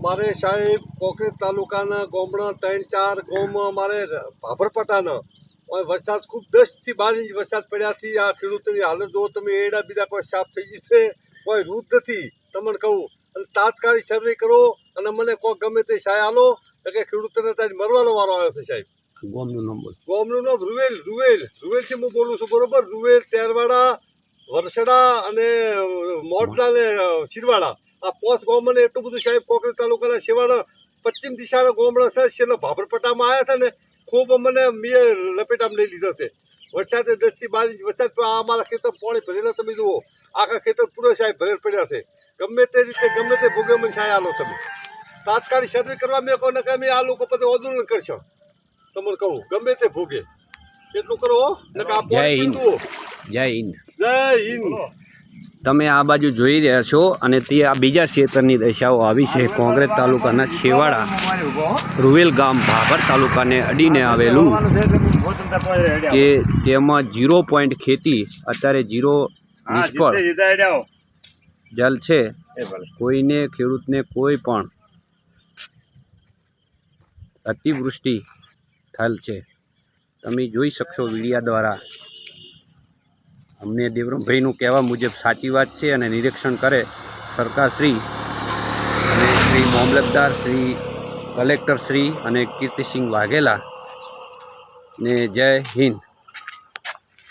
મારે સાહેબ કોકરેજ તાલુકાના ગામડા 3-4 ગામમાં મારે ભાભરપટાના વરસાદ ખૂબ 10 થી 12 ઇંચ વરસાદ પડ્યાથી આ ખેડૂતોની હાલત જો તમે એડા બીજા કોઈ સાફ થઈ જશે, કોઈ રૂપ નથી તમને કહું. અને તાત્કાલિક સર્વે કરો અને મને કોઈ ગમે તે સહાય આલો કે ખેડૂતોને ત્યાં મરવાનો વારો આવ્યો છે સાહેબ. ગામનું નામ રૂવેલથી હું બોલું છું, બરોબર. રૂવેલ, તેરવાડા, વરસડા અને મોટલા ને શિરવાડા, આ 5 ગામમાં એટલું બધું સાહેબ કોકરેજ તાલુકાના છેવાડા પશ્ચિમ દિશાના ગામડા છે. છેલ્લા ભાભરપટામાં આવ્યા હતા ને ખૂબ મને મેં લપેટામાં લઈ લીધો છે. વરસાદે 10 થી 12 ઇંચ વરસાદ તો આ અમારા ખેતર પાણી ભરેલા તમે જુઓ, આખા ખેતર પૂરો સાહેબ ભરેલ પડ્યા છે. ગમે તે રીતે ગમે તે ભોગે મને છાયા આલો તમે. તાત્કાલિક સર્વે કરવા મેં કહો ને કે અમે આ લોકો પછી આંદોલન કરશો તમને કહું. ગમે તે ભોગે એટલું કરો ને કે આ પાણી જુઓ. જય હિન્દ. જય હિન્દ. તમે આ બાજુ જોઈ રહ્યા છો અને તે આ બીજા ક્ષેત્રની દશાઓ આવી છે. કોંગ્રેસ તાલુકાના છેવાડા રૂવેલ ગામ ભાભર તાલુકાને અડીને આવેલું કે તેમાં 0 પોઈન્ટ ખેતી અત્યારે 0 નિષ્ફળ જલ છે. કોઈને ખેડૂતને કોઈ પણ અતિવૃષ્ટિ થયેલ છે. તમે જોઈ શકશો વિડીયા દ્વારા. અમને દેવરામભાઈનું કહેવા મુજબ સાચી વાત છે અને નિરીક્ષણ કરે સરકારશ્રી અને શ્રી મામલતદાર શ્રી કલેક્ટર શ્રી અને કીર્તિસિંહ વાઘેલા ને જય હિન્દ.